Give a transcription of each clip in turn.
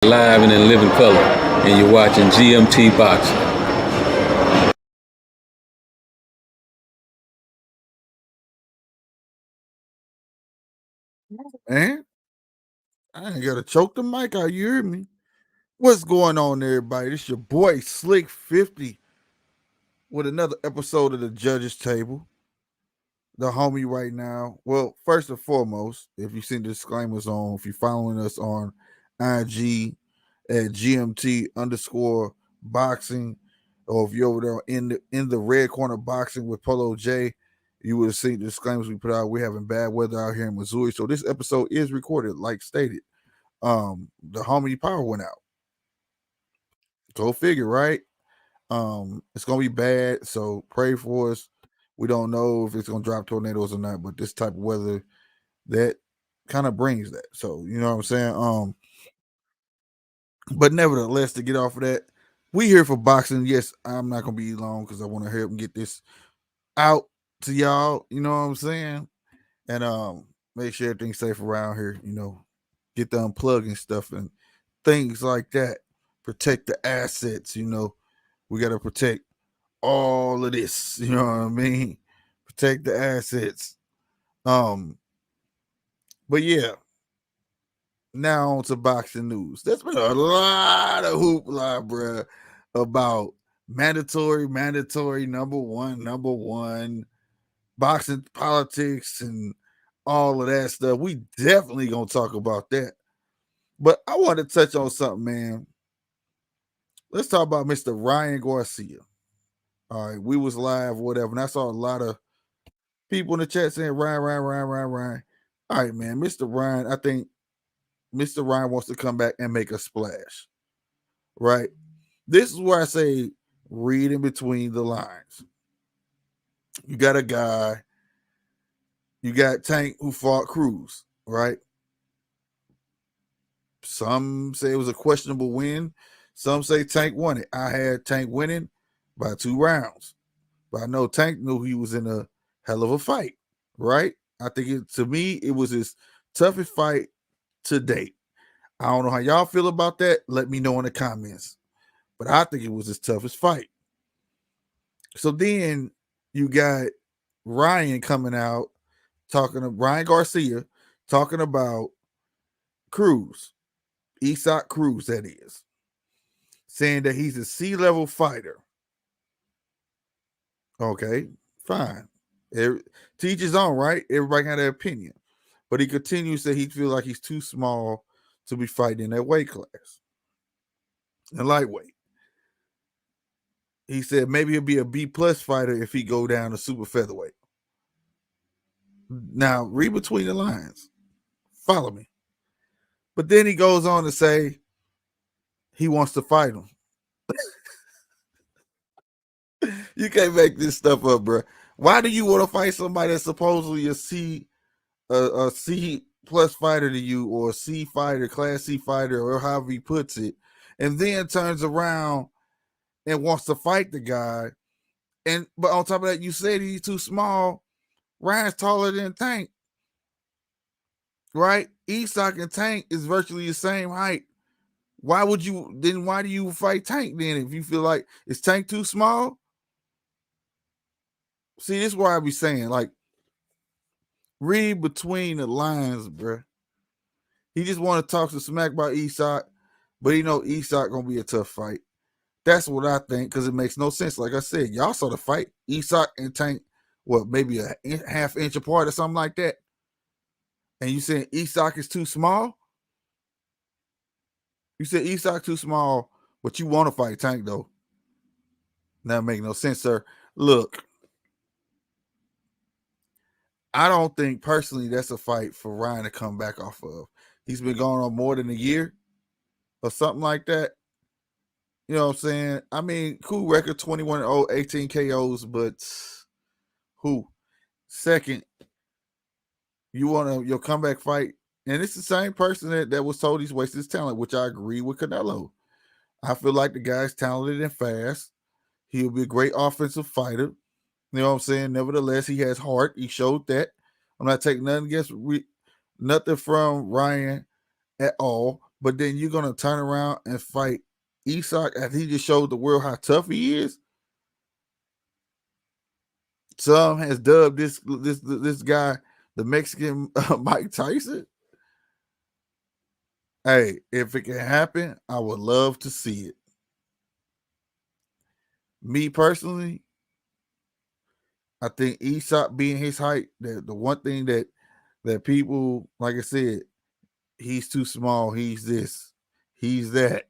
Live and in living color, and you're watching GMT Boxing. Man, I ain't gotta choke the mic out. You hear me? What's going on, everybody? This your boy Slick 50 with another episode of the Judges Table. The homie right now. Well, first and foremost, if you seen the disclaimers on, if you're following us on IG at GMT underscore boxing, or if you're over there in the red corner boxing with Polo J, you would have seen the disclaimers we put out. We're having bad weather out here in Missouri. So this episode is recorded, like stated. The homie power went out. Go figure, right? It's gonna be bad, so pray for us. We don't know if it's gonna drop tornadoes or not, but this type of weather that kind of brings that. So you know what I'm saying? But nevertheless, to get off of that, we here for boxing. Yes, I'm not gonna be long because I want to help and get this out to y'all, you know what I'm saying? And make sure everything's safe around here, get the unplugging stuff and things like that. Protect the assets, we got to protect all of this, you know what I mean? Protect the assets. But yeah, now on to boxing news. There's been a lot of hoopla, bruh, about mandatory number one, boxing politics and all of that stuff. We definitely gonna talk about that. But I want to touch on something, man. Let's talk about Mr. Ryan Garcia. All right, we was live, whatever, and I saw a lot of people in the chat saying Ryan. All right, man, Mr. Ryan, I think Mr. Ryan wants to come back and make a splash, right? This is where I say read in between the lines. You got a guy, you got Tank who fought Cruz, right? Some say it was a questionable win. Some say Tank won it. I had Tank winning by 2 rounds. But I know Tank knew he was in a hell of a fight, right? I think to me, it was his toughest fight to date. I don't know how y'all feel about that. Let me know in the comments. But I think it was his toughest fight. So then you got Ryan coming out talking to Ryan Garcia talking about Cruz, Isaac Cruz, that is, saying that he's a C-level fighter. Okay, fine. Teach his own, right? Everybody got their opinion. But he continues that he feels like he's too small to be fighting in that weight class. And lightweight. He said maybe he'll be a B-plus fighter if he go down to super featherweight. Now, read between the lines. Follow me. But then he goes on to say he wants to fight him. You can't make this stuff up, bro. Why do you want to fight somebody that's supposedly a C plus fighter to you, or a C fighter, class C fighter, or however he puts it, and then turns around and wants to fight the guy? But on top of that, you said he's too small. Ryan's taller than Tank, right? Isak and Tank is virtually the same height. Why do you fight Tank then if you feel like is Tank too small? See, this is why I be saying, like, read between the lines, bro. He just want to talk some smack about Isak, but he know Isak gonna be a tough fight. That's what I think, because it makes no sense. Like I said, y'all saw the fight. Isak and Tank, maybe a half inch apart or something like that. And you saying Isak is too small? You said Isak too small, but you want to fight Tank, though. That make no sense, sir. Look, I don't think personally that's a fight for Ryan to come back off of. He's been going on more than a year or something like that. You know what I'm saying? I mean, cool record, 21-0, 18 KOs, but who? Second, you want your comeback fight, and it's the same person that was told he's wasted his talent, which I agree with Canelo. I feel like the guy's talented and fast. He'll be a great offensive fighter. You know what I'm saying? Nevertheless, he has heart. He showed that. I'm not taking nothing from Ryan at all. but then you're gonna turn around and fight Isak after he just showed the world how tough he is. Some has dubbed this guy the Mexican Mike Tyson. Hey, if it can happen, I would love to see it. Me personally, I think Isak being his height, the one thing that people, like I said, he's too small, he's this, he's that.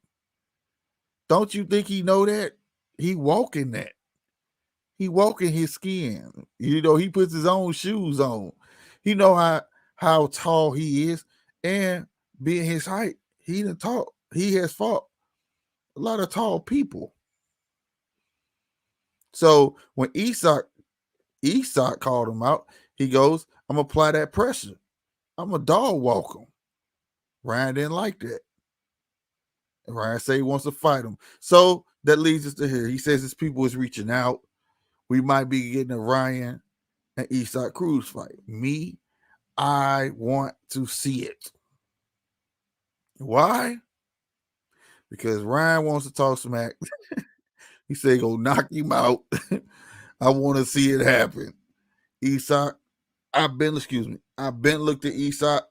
Don't you think he know that? He walking that. He walking his skin. You know, he puts his own shoes on. He know how tall he is, and being his height, he has fought a lot of tall people. So when Isak called him out, he goes, I'm gonna apply that pressure. I'm a dog walk him. Ryan didn't like that. And Ryan said he wants to fight him. So that leads us to here. He says his people is reaching out. We might be getting a Ryan and Isak Cruz fight. Me, I want to see it. Why? Because Ryan wants to talk smack. He said go knock him out. I want to see it happen. Isak, I've been looked at Isak.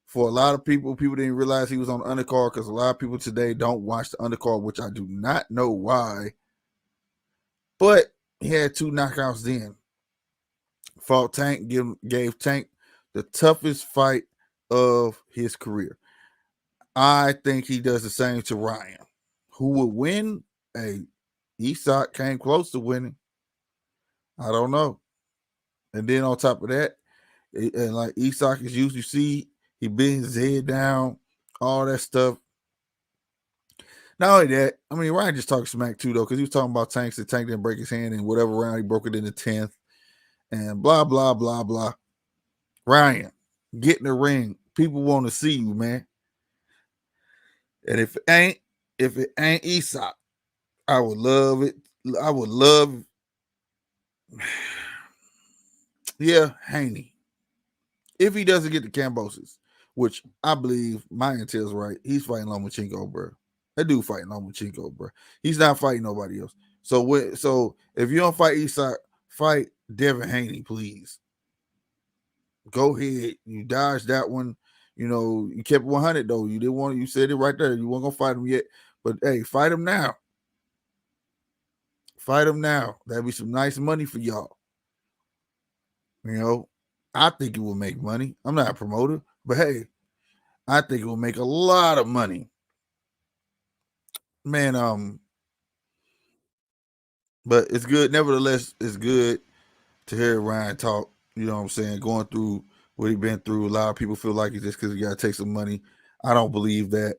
For a lot of people didn't realize he was on the undercard because a lot of people today don't watch the undercard, which I do not know why. But he had 2 knockouts then. Fought Tank, gave Tank the toughest fight of his career. I think he does the same to Ryan. Who would win? Hey, Isak came close to winning. I don't know. And then on top of that, and like Isak is used, you see, he bends his head down, all that stuff. Not only that, I mean, Ryan just talking smack too, though, because he was talking about Tank, that Tank didn't break his hand in whatever round he broke it in the 10th, and blah, blah, blah, blah. Ryan, get in the ring. People want to see you, man. And if it ain't Isak, I would love it. I would love, yeah, Haney. If he doesn't get the Cambosis, which I believe my intel's right, he's fighting Lomachenko, bro. That dude fighting Lomachenko, bro. He's not fighting nobody else. So if you don't fight Isak, fight Devin Haney, please. Go ahead. You dodged that one. You know, you kept 100 though. You didn't want. You said it right there. You weren't gonna fight him yet, but hey, fight him now. Fight him now. That'd be some nice money for y'all. You know, I think it will make money. I'm not a promoter, but hey, I think it will make a lot of money. Man, but it's good. Nevertheless, it's good to hear Ryan talk. You know what I'm saying? Going through what he been through. A lot of people feel like it's just because he got to take some money. I don't believe that.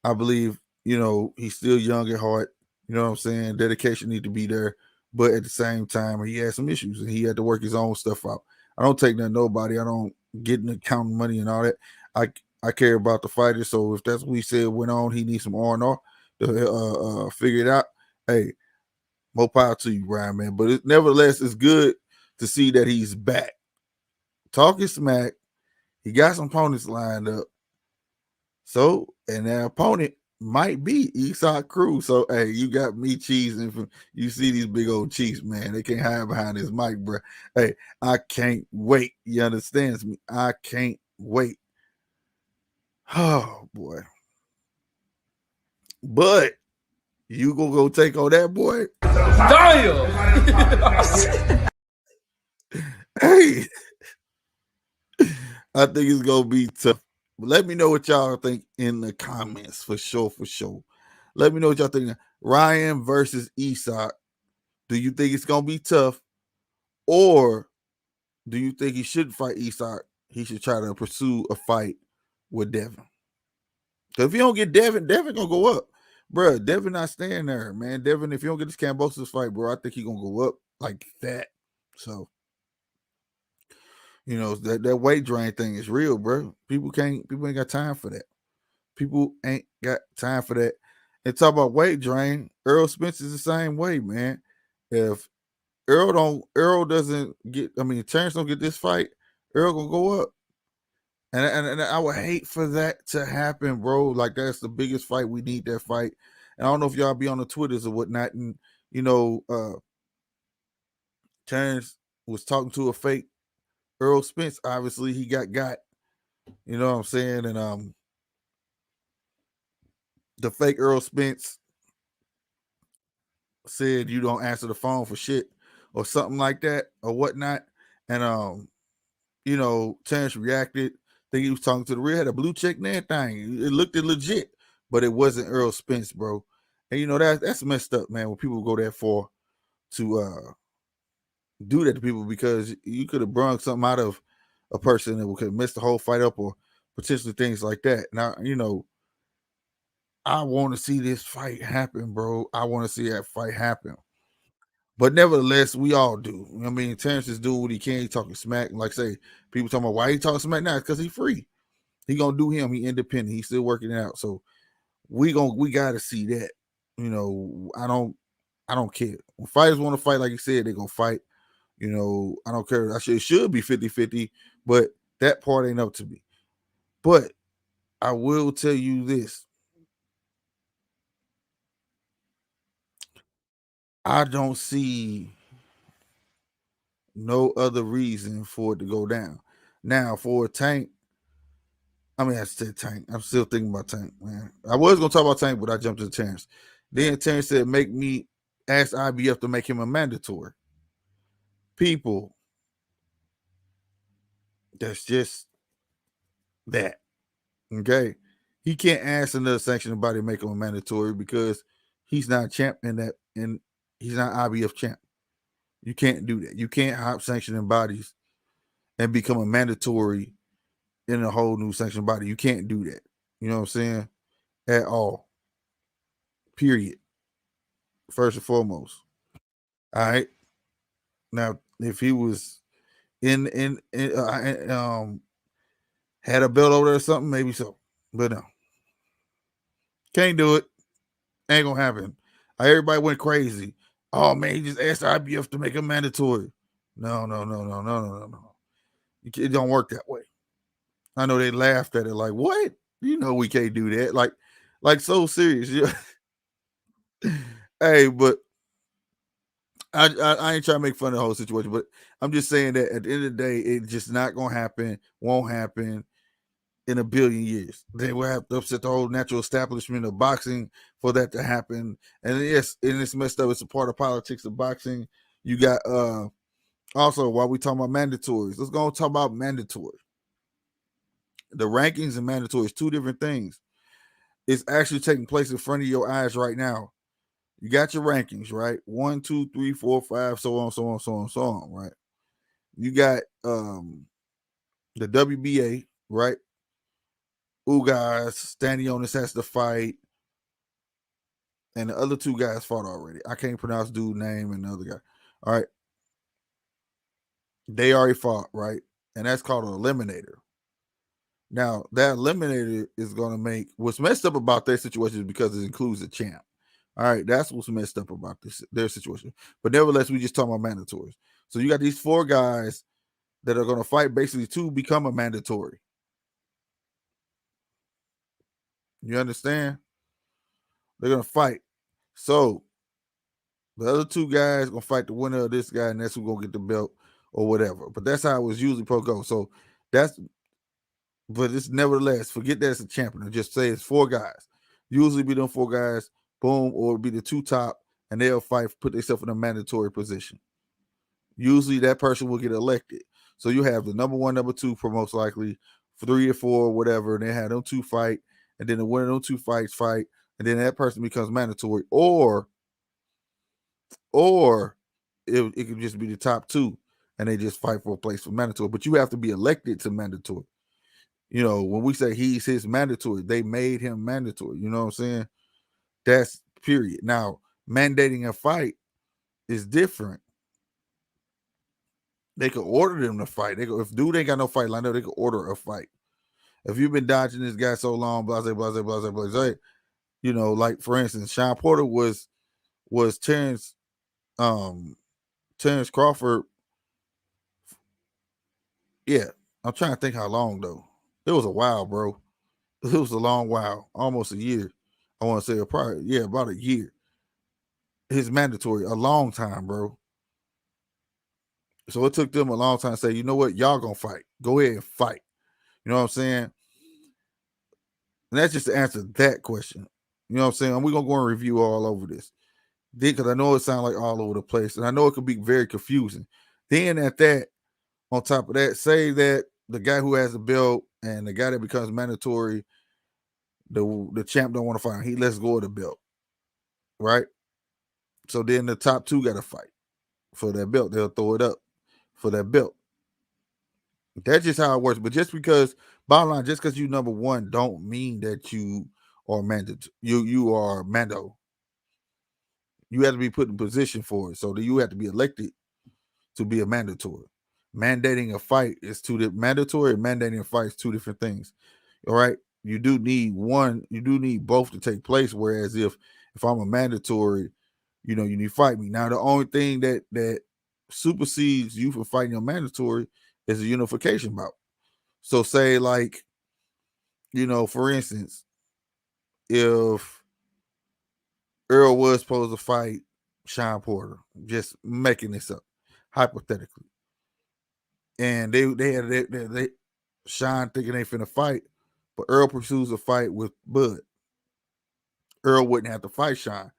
I believe, you know, he's still young at heart. You know what I'm saying? Dedication need to be there. But at the same time, he had some issues and he had to work his own stuff out. I don't take that nobody. I don't get into counting money and all that. I care about the fighter. So if that's what he said went on, he needs some R&R to figure it out. Hey, more power to you, Ryan, man. But nevertheless, it's good to see that he's back. Talking smack. He got some opponents lined up. So, and that opponent might be Isak Cruz. So, hey, you got me cheesing. From, you see these big old Chiefs, man. They can't hide behind this mic, bro. Hey, I can't wait. You understand me? I can't wait. Oh, boy. But you gonna go take on that boy? Damn! Hey, I think it's gonna be tough. But let me know what y'all think in the comments for sure. Let me know what y'all think. Ryan versus Isak. Do you think it's gonna be tough, or do you think he shouldn't fight Isak? He should try to pursue a fight with Devin. Because if you don't get Devin gonna go up, bro. Devin not staying there, man. Devin, if you don't get this Cambosis fight, bro, I think he gonna go up like that. So, you know, that weight drain thing is real, bro. People ain't got time for that. People ain't got time for that. And talk about weight drain, Earl Spence is the same way, man. If Terrence don't get this fight, Earl gonna go up. And I would hate for that to happen, bro. Like that's the biggest fight. We need that fight. And I don't know if y'all be on the Twitters or whatnot. And Terrence was talking to a fake Earl Spence. Obviously, he got. You know what I'm saying? And the fake Earl Spence said you don't answer the phone for shit or something like that or whatnot. And Terrence reacted. Think he was talking to the real, had a blue check and everything. It looked legit, but it wasn't Earl Spence, bro. And that's messed up, man. When people go that far to do that to people, because you could have brung something out of a person that could have messed the whole fight up or potentially things like that. Now, I want to see this fight happen, bro. I want to see that fight happen. But nevertheless, we all do. I mean, Terrence is doing what he can. He talking smack. Like say, people talking about why he talking smack now? Because he's free. He gonna do him. He independent. He's still working it out. So we gotta see that. I don't care. When fighters want to fight, like you said, they're gonna fight. I don't care. It should be 50-50, but that part ain't up to me. But I will tell you this. I don't see no other reason for it to go down. Now, for Tank, I said Tank. I'm still thinking about Tank, man. I was gonna talk about Tank, but I jumped to Terrence. Then Terrence said, "Make me ask IBF to make him a mandatory." People, that's just that. Okay, he can't ask another sanctioning body to make him a mandatory because he's not a champ in that, and he's not IBF champ. You can't do that. You can't hop sanctioning bodies and become a mandatory in a whole new sanctioning body. You can't do that. You know what I'm saying? At all. Period. First and foremost. All right. Now, if he was had a belt over there or something, maybe so. But no, can't do it. Ain't gonna happen. Everybody went crazy. Oh man, he just asked IBF to make it mandatory. No. It don't work that way. I know they laughed at it like, what? We can't do that. Like so serious. Hey, but I ain't trying to make fun of the whole situation, but I'm just saying that at the end of the day, it's just not gonna happen, won't happen in a billion years. They will have to upset the whole natural establishment of boxing for that to happen. And yes, and it's messed up. It's a part of politics of boxing. You got also while we talking about mandatories, let's go talk about mandatory. The rankings and mandatory is two different things. It's actually taking place in front of your eyes right now. You got your rankings, right? 1, 2, 3, 4, 5, so on, so on, so on, so on, right? You got the WBA, right? Ugas, Stanionis has to fight, and the other two guys fought already. I can't pronounce dude's name and the other guy. All right. They already fought, right? And that's called an eliminator. Now, that eliminator is going to make what's messed up about their situation is because it includes a champ. All right, that's what's messed up about their situation. But nevertheless, we just talking about mandatories. So you got these 4 guys that are going to fight basically to become a mandatory. You understand? They're going to fight. So the other 2 guys going to fight the winner of this guy, and that's who's going to get the belt or whatever. But that's how it was usually pro go. So but it's nevertheless, forget that it's a champion. Just say it's 4 guys. Usually be them 4 guys, boom, or be the 2 top, and they'll fight, put themselves in a mandatory position. Usually that person will get elected. So you have the number 1, number 2 for most likely, 3 or 4, whatever, and they have them 2 fight, and then the winner of them 2 fights fight, and then that person becomes mandatory. Or it could just be the top 2, and they just fight for a place for mandatory. But you have to be elected to mandatory. When we say he's his mandatory, they made him mandatory. You know what I'm saying? That's period. Now, mandating a fight is different. They could order them to fight. If dude ain't got no fight lined up, they could order a fight. If you've been dodging this guy so long, blah, blah, blah, blah, blah, blah, like for instance, Sean Porter was Terrence Crawford. Yeah, I'm trying to think how long though. It was a while, bro. It was a long while, almost a year. I want to say about a year. It's mandatory, a long time, bro. So it took them a long time to say, you know what, y'all gonna fight. Go ahead and fight. You know what I'm saying? And that's just to answer that question. You know what I'm saying? And we're gonna go and review all over this. Because I know it sounds like all over the place, and I know it could be very confusing. Then at that, on top of that, say that the guy who has the belt and the guy that becomes mandatory, the champ don't want to fight him. He lets go of the belt, right? So then the top two got to fight for that belt. They'll throw it up for that belt. That's just how it works. But just because, bottom line, just because you number one, don't mean that you are mandatory. You are Mando. You have to be put in position for it. So you have to be elected to be a mandatory. Mandating a fight is mandatory and mandating a fight is two different things. All right. You do need one, you do need both to take place. Whereas if I'm a mandatory, you need to fight me. Now the only thing that supersedes you from fighting a mandatory is a unification bout. So say like, for instance, if Earl was supposed to fight Sean Porter, just making this up, hypothetically. And they Sean thinking they finna fight, but Earl pursues a fight with Bud. Earl wouldn't have to fight Sean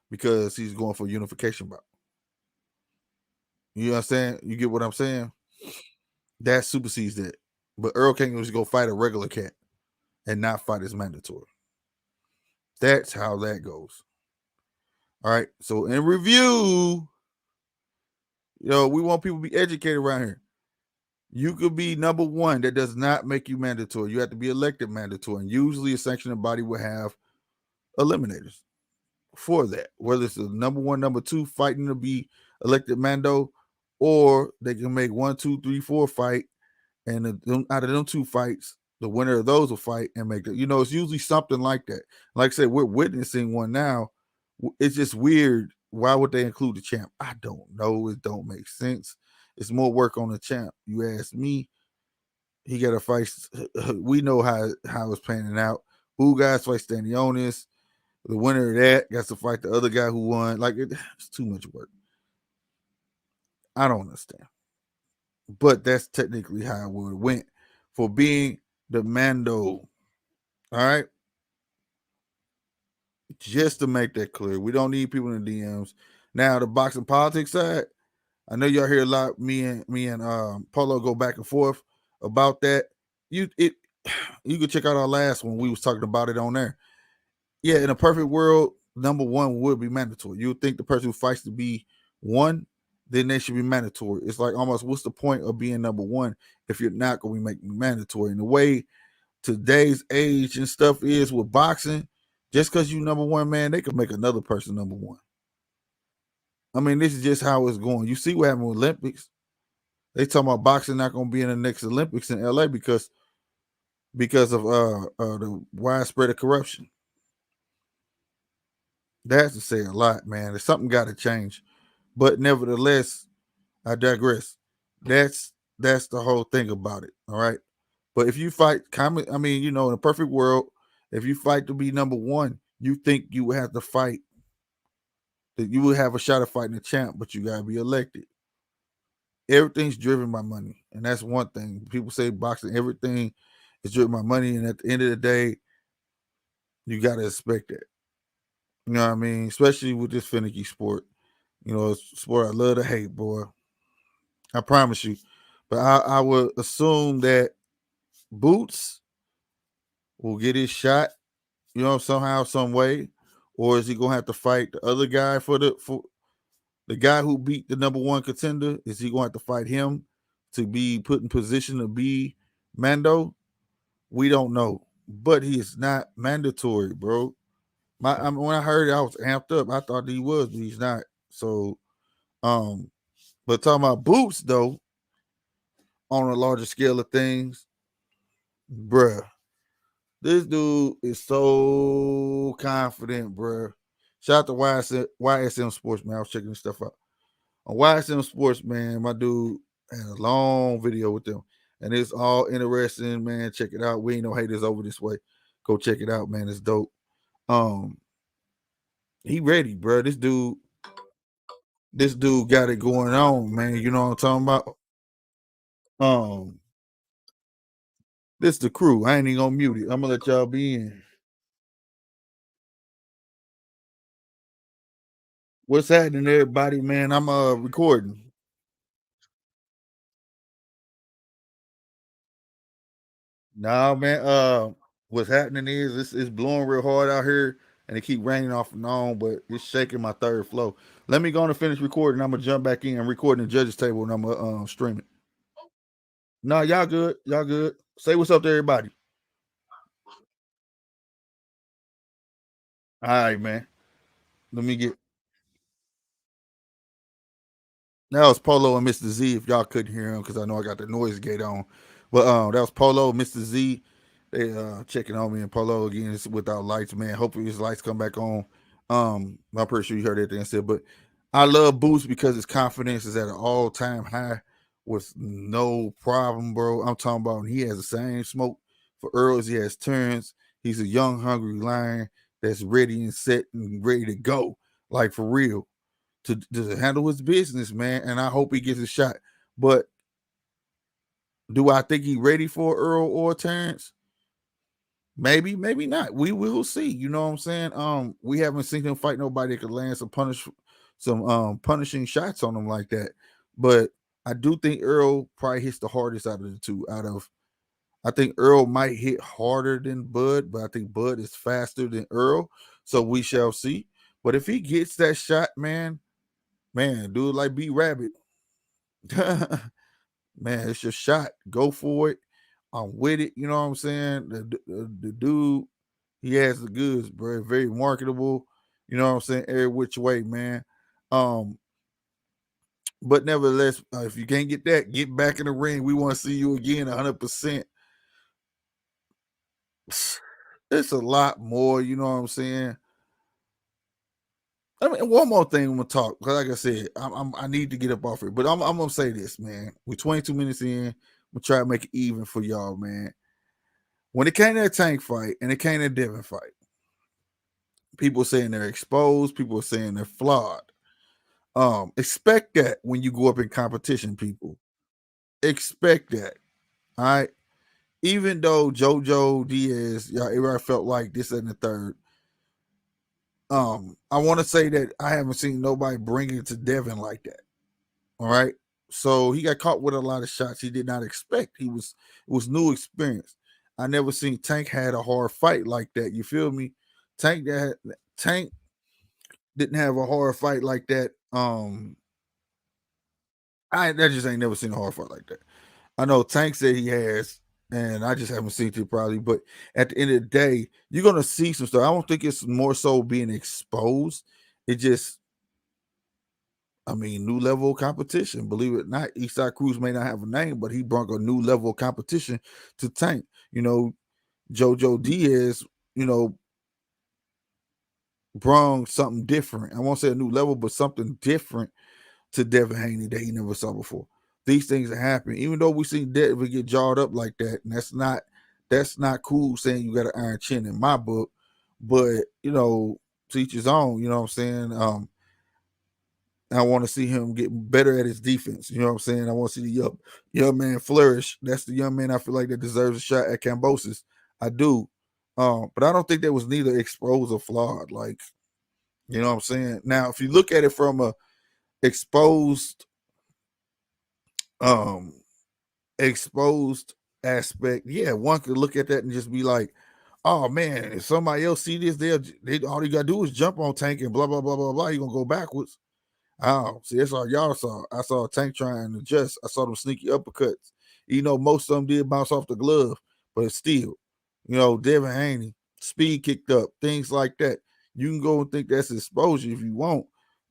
because he's going for unification bout. You understand? You get what I'm saying? That supersedes that. But Earl can't just go fight a regular cat and not fight his mandatory. That's how that goes. All right. So in review, we want people to be educated around here. You could be number one. That does not make you mandatory. You have to be elected mandatory. And usually a sanctioning body will have eliminators for that. Whether it's the number one, number two fighting to be elected Mando, or they can make 1, 2, 3, 4 fight. And out of them two fights, the winner of those will fight and make it. It's usually something like that. Like I said, we're witnessing one now. It's just weird. Why would they include the champ? I don't know. It don't make sense. It's more work on the champ. You ask me. He got to fight. We know how it's panning out. Who guys fight Stanionis? The winner of that got to fight the other guy who won. Like it's too much work. I don't understand. But that's technically how it would have went for being the Mando. All right. Just to make that clear, we don't need people in the DMs. Now the boxing politics side, I know y'all hear a lot. Me and Polo go back and forth about that. You can check out our last one. We was talking about it on there. Yeah, in a perfect world, number one would be mandatory. You would think the person who fights to be one, then they should be mandatory. It's like almost what's the point of being number one if you're not going to make mandatory? And the way today's age and stuff is with boxing, just because you number one, man, they could make another person number one. I mean, this is just how it's going. You see what happened with Olympics. They talking about boxing not going to be in the next Olympics in LA because of the widespread of corruption. That's to say a lot, man. There's something got to change. But nevertheless, I digress. That's the whole thing about it. All right. But if you fight, in a perfect world, if you fight to be number one, you think you would have to fight, that you would have a shot at fighting the champ, but you got to be elected. Everything's driven by money. And that's one thing. People say boxing, everything is driven by money. And at the end of the day, you got to expect that. You know what I mean? Especially with this finicky sport. It's a sport I love to hate, boy. I promise you. But I would assume that Boots will get his shot, somehow, some way. Or is he gonna have to fight the other guy for the guy who beat the number one contender? Is he gonna have to fight him to be put in position to be Mando? We don't know. But he is not mandatory, bro. When I heard it, I was amped up. I thought he was, but he's not. So, but talking about Boots though, on a larger scale of things, bruh, this dude is so confident, bruh. Shout out to YSM Sports, man. I was checking this stuff out. On YSM Sports, man, my dude had a long video with them. and it's all interesting, man. Check it out. We ain't no haters over this way. Go check it out, man. It's dope. Um, he ready, bro. This dude got it going on, man. You know what I'm talking about? Um, this the crew. I ain't even gonna mute it. I'm gonna let y'all be in. What's happening, everybody, man? I'm recording. Nah, man. What's happening is it's blowing real hard out here, and it keep raining off and on, but it's shaking my third floor. Let me go on and finish recording. I'm gonna jump back in and recording the judges table, and I'm gonna stream it. Nah, y'all good. Y'all good. Say what's up to everybody. All right, man. Let me get. That was Polo and Mr. Z. If y'all couldn't hear him, because I know I got the noise gate on, but that was Polo, Mr. Z. They checking on me, and Polo again is without lights, man. Hopefully his lights come back on. I'm pretty sure you heard everything I said, but I love Boost because his confidence is at an all-time high with no problem, bro. I'm talking about he has the same smoke for Earl as he has turns. He's a young, hungry lion that's ready and set and ready to go, like for real, to handle his business, man. And I hope he gets a shot. But do I think he ready for Earl or Terrence? Maybe, maybe not. We will see. You know what I'm saying? We haven't seen him fight nobody that could land some punishing shots on him like that. But I do think Earl probably hits the hardest out of the two. I think Earl might hit harder than Bud, but I think Bud is faster than Earl. So we shall see. But if he gets that shot, man, do it like B Rabbit. Man, it's your shot. Go for it. I'm with it. You know what I'm saying? The dude, he has the goods, bro. Very marketable. You know what I'm saying? Every which way, man. Um, but nevertheless, if you can't get that, get back in the ring. We want to see you again, 100%. It's a lot more. You know what I'm saying? I mean, one more thing I'm gonna talk because, like I said, I need to get up off it, but I'm gonna say this, man. We're 22 minutes in. We'll try to make it even for y'all, man. When it came to that Tank fight and it came to Devin fight, people saying they're exposed. People are saying they're flawed. Expect that when you go up in competition, people. Expect that. All right. Even though JoJo Diaz, y'all, everybody felt like this and the third. I want to say that I haven't seen nobody bring it to Devin like that. All right. So he got caught with a lot of shots he did not expect. It was new experience. I never seen Tank had a hard fight like that. You feel me? Tank didn't have a hard fight like that. I just ain't never seen a hard fight like that. I know Tank said he has, and I just haven't seen it probably. But at the end of the day, you're gonna see some stuff. I don't think it's more so being exposed. It just, I mean, new level of competition. Believe it or not, Eastside Cruz may not have a name, but he brought a new level of competition to Tank. You know, JoJo Diaz, you know, brought something different. I won't say a new level, but something different to Devin Haney that he never saw before. These things are happening. Even though we see Devin get jawed up like that, and that's not cool saying you got an iron chin in my book. But you know, to each his own, you know what I'm saying? I want to see him get better at his defense. You know what I'm saying? I want to see the young man flourish. That's the young man I feel like that deserves a shot at Cambosis. I do. But I don't think that was neither exposed or flawed. Like, you know what I'm saying? Now, if you look at it from a exposed um exposed aspect, yeah, one could look at that and just be like, oh man, if somebody else see this, they all you gotta do is jump on Tank and blah blah blah blah blah. You're gonna go backwards. Oh, see, that's all y'all saw. I saw Tank trying to adjust. I saw them sneaky uppercuts. You know, most of them did bounce off the glove, but still, you know, Devin Haney, speed kicked up, things like that. You can go and think that's exposure if you want.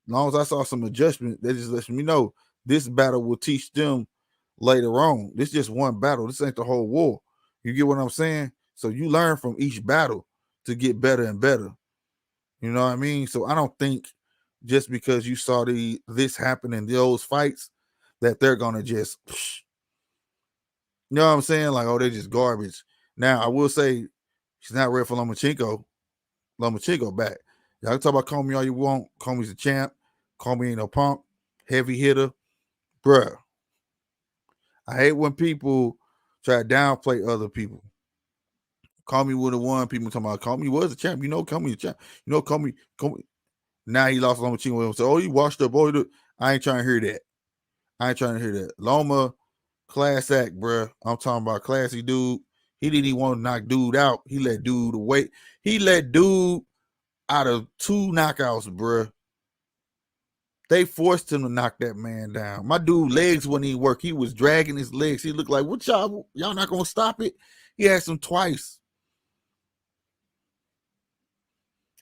As long as I saw some adjustment, that just lets me know this battle will teach them later on. This is just one battle. This ain't the whole war. You get what I'm saying? So you learn from each battle to get better and better. You know what I mean? So I don't think just because you saw this happen in those fights that they're gonna just, You know what I'm saying? Like, oh, they're just garbage. Now, I will say she's not ready for Lomachenko. Lomachenko back. Y'all can talk about Comey all you want. Comey's a champ. Comey ain't no punk. Heavy hitter. Bruh. I hate when people try to downplay other people. Comey would have won. People talking about Comey was a champ. You know, Comey a champ. You know, Comey. Now he lost Lomachenko. So, oh, he washed up. Oh, I ain't trying to hear that. I ain't trying to hear that. Loma, class act, bruh. I'm talking about classy dude. He didn't even want to knock dude out. He let dude wait. He let dude out of 2 knockouts, bruh. They forced him to knock that man down. My dude legs wouldn't even work. He was dragging his legs. He looked like, what y'all not gonna stop it? He asked him twice.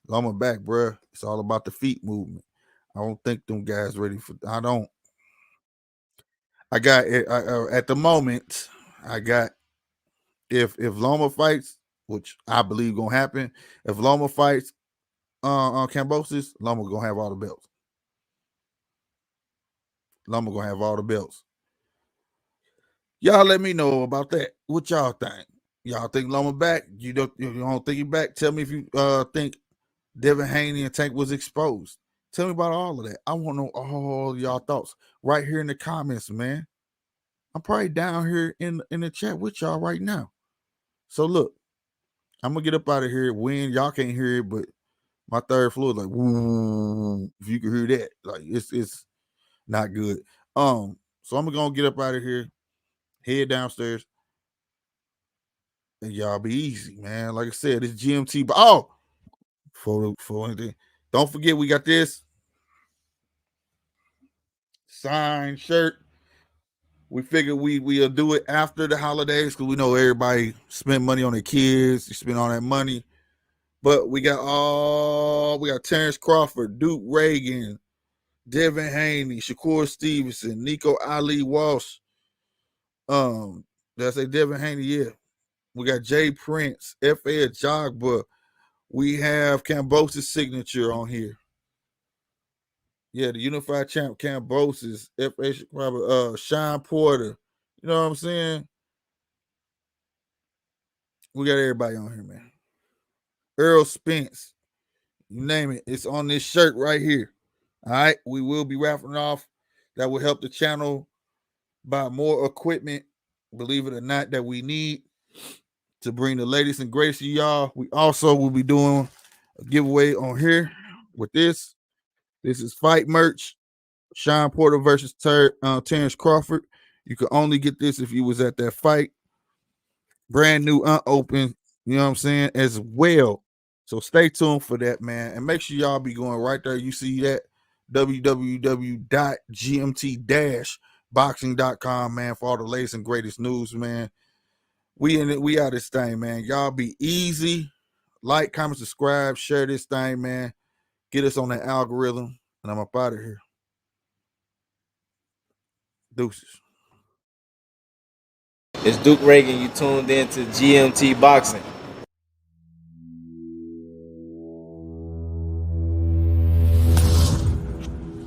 Loma back, bruh. It's all about the feet movement. I don't think them guys ready for. I don't. I got at the moment. I got if Loma fights, which I believe gonna happen. If Loma fights on Kambosos, Loma gonna have all the belts. Loma gonna have all the belts. Y'all let me know about that. What y'all think? Y'all think Loma back? You don't think he back? Tell me if you think Devin Haney and Tank was exposed. Tell me about all of that. I want to know all y'all thoughts right here in the comments, man. I'm probably down here in the chat with y'all right now. So look, I'm gonna get up out of here. When y'all can't hear it, but my third floor is like, woo, if you can hear that, like it's not good. So I'm gonna get up out of here, head downstairs, and y'all be easy, man. Like I said, it's GMT. But for anything, don't forget we got this signed shirt. We figured we'll do it after the holidays because we know everybody spend money on their kids. You spend all that money. But we got Terrence Crawford, Duke Reagan, Devin Haney, Shakur Stevenson, Nico Ali Walsh. Did I say Devin Haney? Yeah. We got Jay Prince, F.A. Jogba. We have Kambosos' signature on here. Yeah, the Unified Champ Kambosos, F.A. Sean Porter. You know what I'm saying? We got everybody on here, man. Earl Spence. You name it. It's on this shirt right here. All right. We will be wrapping off. That will help the channel buy more equipment, believe it or not, that we need to bring the latest and greatest to y'all. We also will be doing a giveaway on here with this. This is fight merch. Sean Porter versus Terrence Crawford. You can only get this if you was at that fight. Brand new, unopened, you know what I'm saying, as well. So stay tuned for that, man. And make sure y'all be going right there. You see that www.gmt-boxing.com, man, for all the latest and greatest news, man. We in it. We out this thing, man. Y'all be easy. Like, comment, subscribe, share this thing, man. Get us on that algorithm. And I'm up out of here. Deuces. It's Duke Reagan. You tuned in to GMT Boxing.